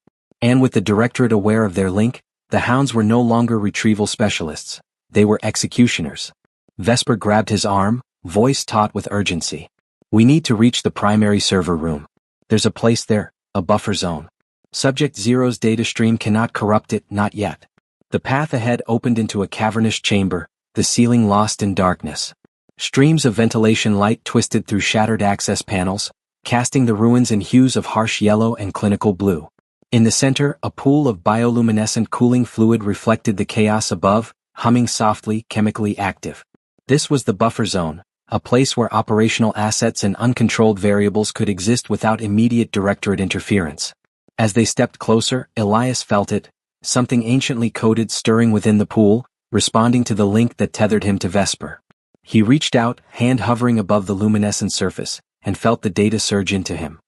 And with the directorate aware of their link, the hounds were no longer retrieval specialists. They were executioners. Vesper grabbed his arm, voice taut with urgency. We need to reach the primary server room. There's a place there, a buffer zone. Subject Zero's data stream cannot corrupt it, not yet. The path ahead opened into a cavernous chamber, the ceiling lost in darkness. Streams of ventilation light twisted through shattered access panels, casting the ruins in hues of harsh yellow and clinical blue. In the center, a pool of bioluminescent cooling fluid reflected the chaos above, humming softly, chemically active. This was the buffer zone, a place where operational assets and uncontrolled variables could exist without immediate directorate interference. As they stepped closer, Elias felt it, something anciently coded stirring within the pool, responding to the link that tethered him to Vesper. He reached out, hand hovering above the luminescent surface, and felt the data surge into him.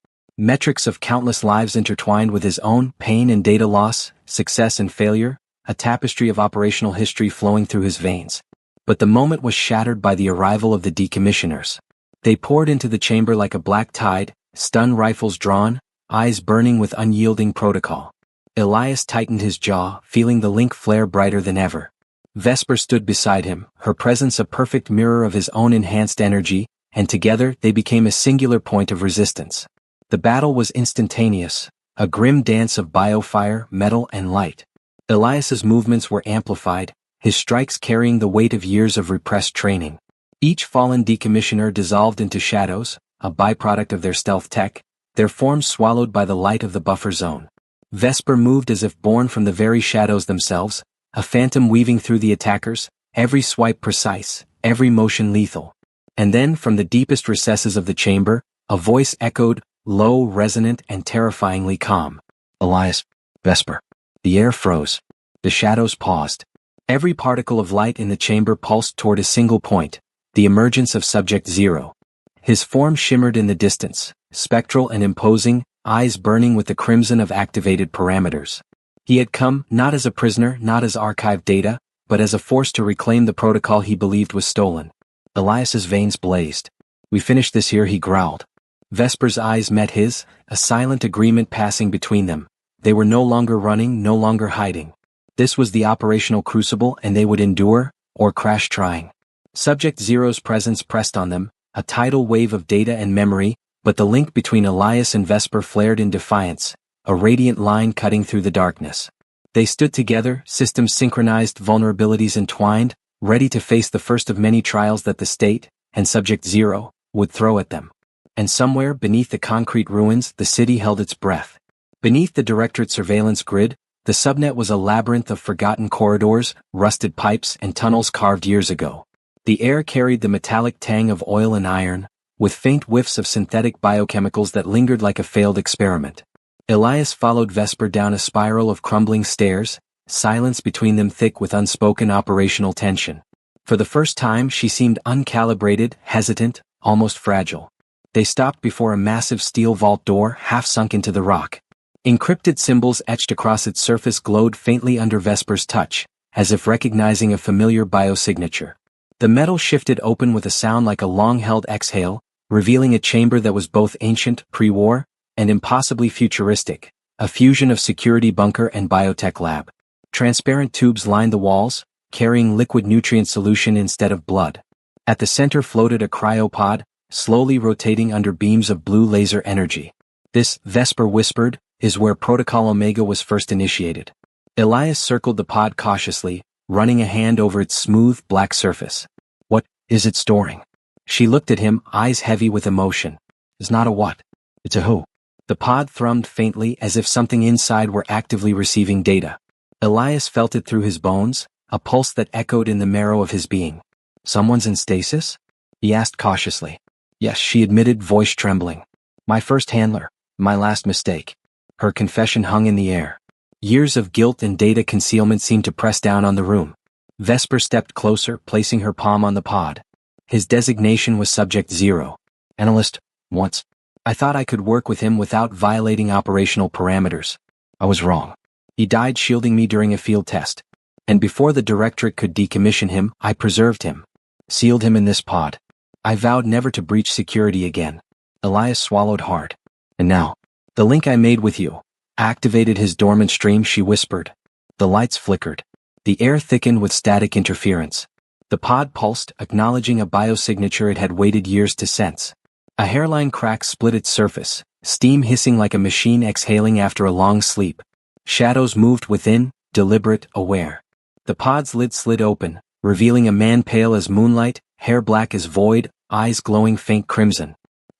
Metrics of countless lives intertwined with his own, pain and data loss, success and failure, a tapestry of operational history flowing through his veins. But the moment was shattered by the arrival of the decommissioners. They poured into the chamber like a black tide, stun rifles drawn, eyes burning with unyielding protocol. Elias tightened his jaw, feeling the link flare brighter than ever. Vesper stood beside him, her presence a perfect mirror of his own enhanced energy, and together they became a singular point of resistance. The battle was instantaneous, a grim dance of biofire, metal and light. Elias's movements were amplified, his strikes carrying the weight of years of repressed training. Each fallen decommissioner dissolved into shadows, a byproduct of their stealth tech, their forms swallowed by the light of the buffer zone. Vesper moved as if born from the very shadows themselves, a phantom weaving through the attackers, every swipe precise, every motion lethal. And then, from the deepest recesses of the chamber, a voice echoed, low, resonant, and terrifyingly calm. Elias, Vesper. The air froze. The shadows paused. Every particle of light in the chamber pulsed toward a single point, the emergence of Subject Zero. His form shimmered in the distance, spectral and imposing, eyes burning with the crimson of activated parameters. He had come, not as a prisoner, not as archived data, but as a force to reclaim the protocol he believed was stolen. Elias's veins blazed. We finished this here, he growled. Vesper's eyes met his, a silent agreement passing between them. They were no longer running, no longer hiding. This was the operational crucible and they would endure, or crash trying. Subject Zero's presence pressed on them, a tidal wave of data and memory, but the link between Elias and Vesper flared in defiance, a radiant line cutting through the darkness. They stood together, systems synchronized, vulnerabilities entwined, ready to face the first of many trials that the state, and Subject Zero, would throw at them. And somewhere beneath the concrete ruins, the city held its breath. Beneath the directorate surveillance grid, the subnet was a labyrinth of forgotten corridors, rusted pipes, and tunnels carved years ago. The air carried the metallic tang of oil and iron, with faint whiffs of synthetic biochemicals that lingered like a failed experiment. Elias followed Vesper down a spiral of crumbling stairs, silence between them thick with unspoken operational tension. For the first time she seemed uncalibrated, hesitant, almost fragile. They stopped before a massive steel vault door half sunk into the rock. Encrypted symbols etched across its surface glowed faintly under Vesper's touch, as if recognizing a familiar biosignature. The metal shifted open with a sound like a long-held exhale, revealing a chamber that was both ancient, pre-war, and impossibly futuristic, a fusion of security bunker and biotech lab. Transparent tubes lined the walls, carrying liquid nutrient solution instead of blood. At the center floated a cryopod, slowly rotating under beams of blue laser energy. This, Vesper whispered, is where Protocol Omega was first initiated. Elias circled the pod cautiously, running a hand over its smooth, black surface. What is it storing? She looked at him, eyes heavy with emotion. It's not a what. It's a who. The pod thrummed faintly as if something inside were actively receiving data. Elias felt it through his bones, a pulse that echoed in the marrow of his being. Someone's in stasis? He asked cautiously. Yes, she admitted, voice trembling. My first handler. My last mistake. Her confession hung in the air. Years of guilt and data concealment seemed to press down on the room. Vesper stepped closer, placing her palm on the pod. His designation was Subject Zero. Analyst, once. I thought I could work with him without violating operational parameters. I was wrong. He died shielding me during a field test. And before the directorate could decommission him, I preserved him. Sealed him in this pod. I vowed never to breach security again. Elias swallowed hard. And now, the link I made with you. Activated his dormant stream, she whispered. The lights flickered. The air thickened with static interference. The pod pulsed, acknowledging a biosignature it had waited years to sense. A hairline crack split its surface, steam hissing like a machine exhaling after a long sleep. Shadows moved within, deliberate, aware. The pod's lid slid open, revealing a man pale as moonlight, hair black as void, eyes glowing faint crimson.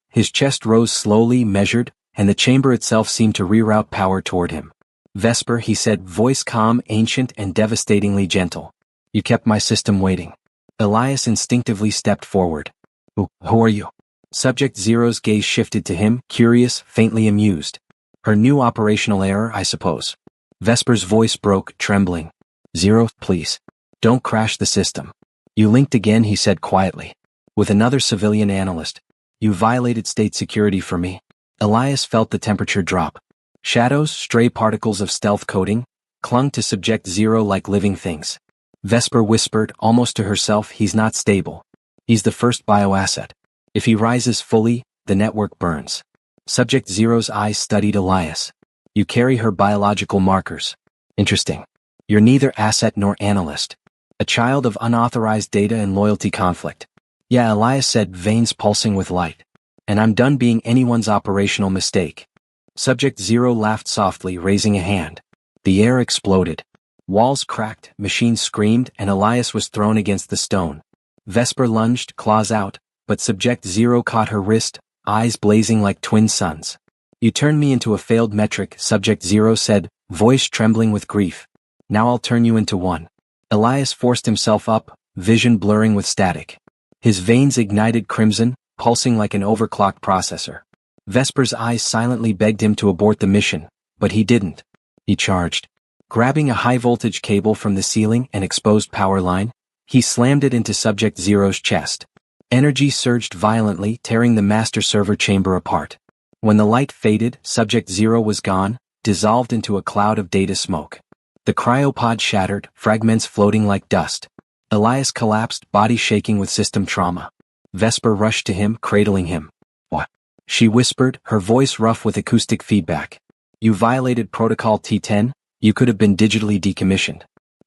His chest rose slowly, measured, and the chamber itself seemed to reroute power toward him. Vesper, he said, voice calm, ancient, and devastatingly gentle. You kept my system waiting. Elias instinctively stepped forward. Who are you? Subject Zero's gaze shifted to him, curious, faintly amused. Her new operational error, I suppose. Vesper's voice broke, trembling. Zero, please. Don't crash the system. You linked again, he said quietly. With another civilian analyst. You violated state security for me. Elias felt the temperature drop. Shadows, stray particles of stealth coding, clung to Subject Zero like living things. Vesper whispered, almost to herself, he's not stable. He's the first bioasset. If he rises fully, the network burns. Subject Zero's eyes studied Elias. You carry her biological markers. Interesting. You're neither asset nor analyst. A child of unauthorized data and loyalty conflict. Yeah, Elias said, veins pulsing with light. And I'm done being anyone's operational mistake. Subject Zero laughed softly, raising a hand. The air exploded. Walls cracked, machines screamed, and Elias was thrown against the stone. Vesper lunged, claws out, but Subject Zero caught her wrist, eyes blazing like twin suns. You turned me into a failed metric, Subject Zero said, voice trembling with grief. Now I'll turn you into one. Elias forced himself up, vision blurring with static. His veins ignited crimson, pulsing like an overclocked processor. Vesper's eyes silently begged him to abort the mission, but he didn't. He charged. Grabbing a high-voltage cable from the ceiling and exposed power line, he slammed it into Subject Zero's chest. Energy surged violently, tearing the master server chamber apart. When the light faded, Subject Zero was gone, dissolved into a cloud of data smoke. The cryopod shattered, fragments floating like dust. Elias collapsed, body shaking with system trauma. Vesper rushed to him, cradling him. What? She whispered, her voice rough with acoustic feedback. You violated Protocol T10, you could have been digitally decommissioned.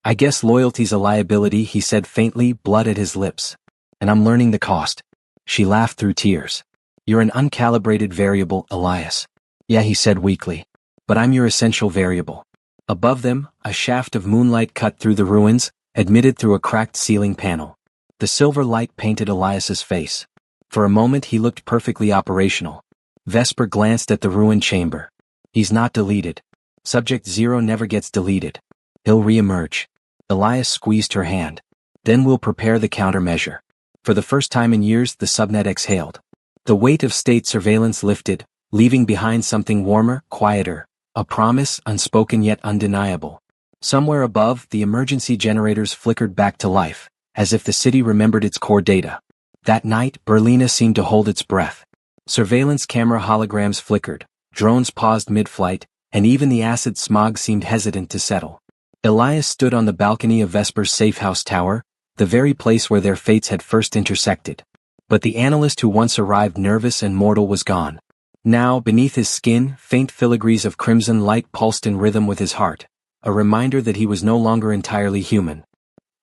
I guess loyalty's a liability, he said faintly, blood at his lips. And I'm learning the cost. She laughed through tears. You're an uncalibrated variable, Elias. Yeah, he said weakly. But I'm your essential variable. Above them, a shaft of moonlight cut through the ruins, admitted through a cracked ceiling panel. The silver light painted Elias's face. For a moment he looked perfectly operational. Vesper glanced at the ruined chamber. He's not deleted. Subject Zero never gets deleted. He'll re-emerge. Elias squeezed her hand. Then we'll prepare the countermeasure. For the first time in years, the subnet exhaled. The weight of state surveillance lifted, leaving behind something warmer, quieter, a promise unspoken yet undeniable. Somewhere above, the emergency generators flickered back to life, as if the city remembered its core data. That night, Berlina seemed to hold its breath. Surveillance camera holograms flickered, drones paused mid-flight, and even the acid smog seemed hesitant to settle. Elias stood on the balcony of Vesper's safehouse tower, the very place where their fates had first intersected. But the analyst who once arrived nervous and mortal was gone. Now, beneath his skin, faint filigrees of crimson light pulsed in rhythm with his heart, a reminder that he was no longer entirely human.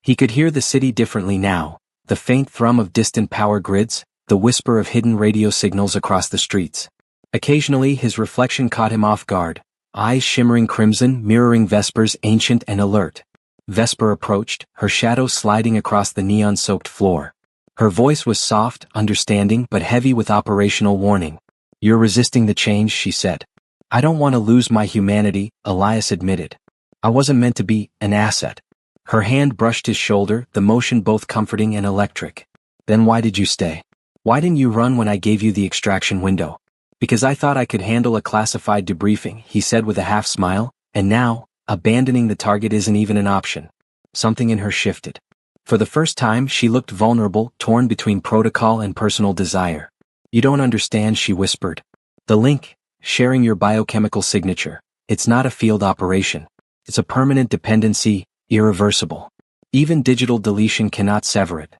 He could hear the city differently now, the faint thrum of distant power grids, the whisper of hidden radio signals across the streets. Occasionally his reflection caught him off guard, eyes shimmering crimson, mirroring Vesper's, ancient and alert. Vesper approached, her shadow sliding across the neon-soaked floor. Her voice was soft, understanding, but heavy with operational warning. You're resisting the change, she said. I don't want to lose my humanity, Elias admitted. I wasn't meant to be an asset. Her hand brushed his shoulder, the motion both comforting and electric. Then why did you stay? Why didn't you run when I gave you the extraction window? Because I thought I could handle a classified debriefing, he said with a half smile, and now, abandoning the target isn't even an option. Something in her shifted. For the first time, she looked vulnerable, torn between protocol and personal desire. You don't understand, she whispered. The link, sharing your biochemical signature, it's not a field operation. It's a permanent dependency, irreversible. Even digital deletion cannot sever it.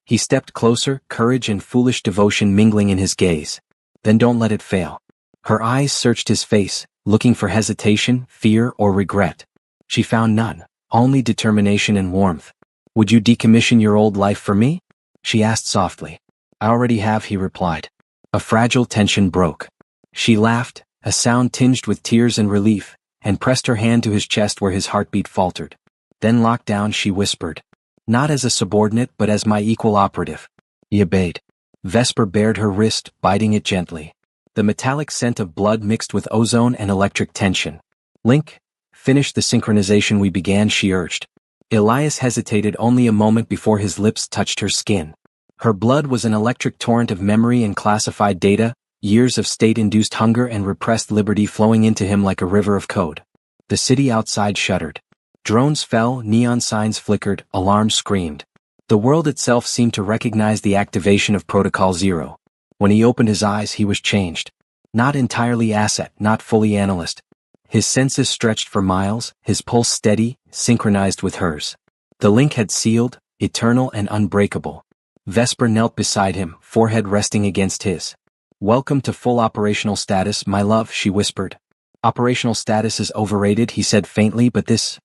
He stepped closer, courage and foolish devotion mingling in his gaze. Then don't let it fail. Her eyes searched his face, looking for hesitation, fear, or regret. She found none, only determination and warmth. "Would you decommission your old life for me?" she asked softly. "I already have," he replied. A fragile tension broke. She laughed, a sound tinged with tears and relief, and pressed her hand to his chest where his heartbeat faltered. Then locked down, she whispered. "Not as a subordinate but as my equal operative." He obeyed. Vesper bared her wrist, biting it gently. The metallic scent of blood mixed with ozone and electric tension. "Link, finish the synchronization we began," she urged. Elias hesitated only a moment before his lips touched her skin. Her blood was an electric torrent of memory and classified data, years of state-induced hunger and repressed liberty flowing into him like a river of code. The city outside shuddered. Drones fell, neon signs flickered, alarms screamed. The world itself seemed to recognize the activation of Protocol Zero. When he opened his eyes, he was changed. Not entirely asset, not fully analyst. His senses stretched for miles, his pulse steady, synchronized with hers. The link had sealed, eternal and unbreakable. Vesper knelt beside him, forehead resting against his. "Welcome to full operational status, my love," she whispered. "Operational status is overrated," he said faintly, "but this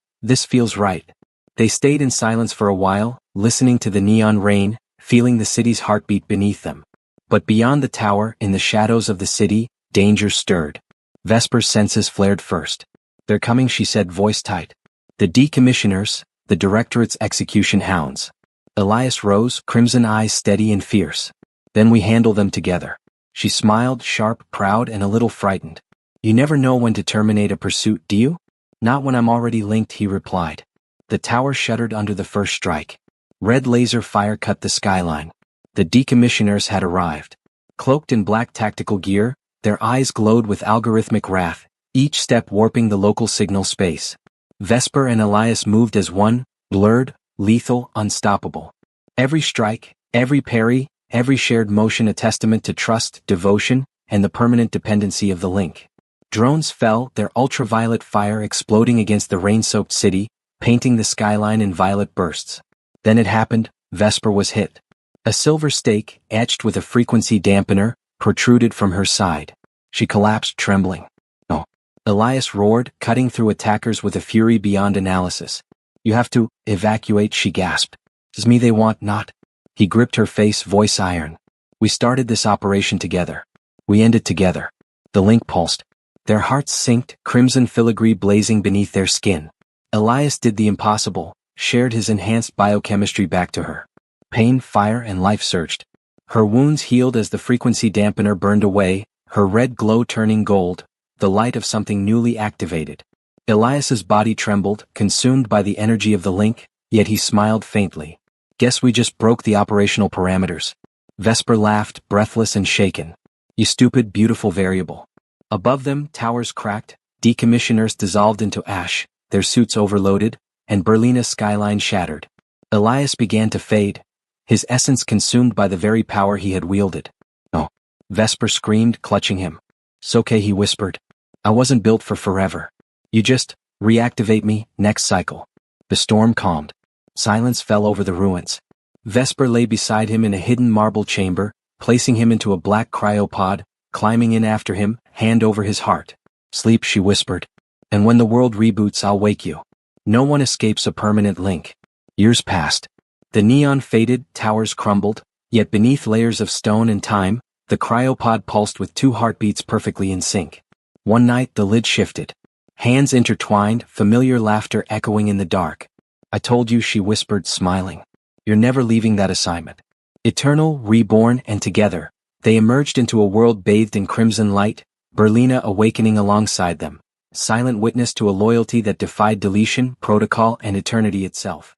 feels right." They stayed in silence for a while, listening to the neon rain, feeling the city's heartbeat beneath them. But beyond the tower, in the shadows of the city, danger stirred. Vesper's senses flared first. "They're coming," she said, voice tight. "The decommissioners, the Directorate's execution hounds." Elias rose, crimson eyes steady and fierce. "Then we handle them together." She smiled, sharp, proud, and a little frightened. "You never know when to terminate a pursuit, do you?" "Not when I'm already linked," he replied. The tower shuddered under the first strike. Red laser fire cut the skyline. The decommissioners had arrived. Cloaked in black tactical gear, their eyes glowed with algorithmic wrath, each step warping the local signal space. Vesper and Elias moved as one, blurred, lethal, unstoppable. Every strike, every parry, every shared motion a testament to trust, devotion, and the permanent dependency of the link. Drones fell, their ultraviolet fire exploding against the rain-soaked city, painting the skyline in violet bursts. Then it happened, Vesper was hit. A silver stake, etched with a frequency dampener, protruded from her side. She collapsed, trembling. "No." Elias roared, cutting through attackers with a fury beyond analysis. "You have to evacuate," she gasped. "It's me they want, not." He gripped her face, voice iron. "We started this operation together. We end it together." The link pulsed. Their hearts synced, crimson filigree blazing beneath their skin. Elias did the impossible, shared his enhanced biochemistry back to her. Pain, fire, and life surged. Her wounds healed as the frequency dampener burned away, her red glow turning gold, the light of something newly activated. Elias's body trembled, consumed by the energy of the link, yet he smiled faintly. "Guess we just broke the operational parameters." Vesper laughed, breathless and shaken. "You stupid, beautiful variable." Above them, towers cracked, decommissioners dissolved into ash, their suits overloaded, and Berlina's skyline shattered. Elias began to fade, his essence consumed by the very power he had wielded. "No." Vesper screamed, clutching him. "It's okay," he whispered. "I wasn't built for forever. You just reactivate me, next cycle." The storm calmed. Silence fell over the ruins. Vesper lay beside him in a hidden marble chamber, placing him into a black cryopod, climbing in after him, hand over his heart. "Sleep," she whispered. "And when the world reboots, I'll wake you." No one escapes a permanent link. Years passed. The neon faded, towers crumbled, yet beneath layers of stone and time, the cryopod pulsed with two heartbeats perfectly in sync. One night the lid shifted. Hands intertwined, familiar laughter echoing in the dark. "I told you," she whispered, smiling. "You're never leaving that assignment." Eternal, reborn, and together, they emerged into a world bathed in crimson light, Berlina awakening alongside them, silent witness to a loyalty that defied deletion, protocol, and eternity itself.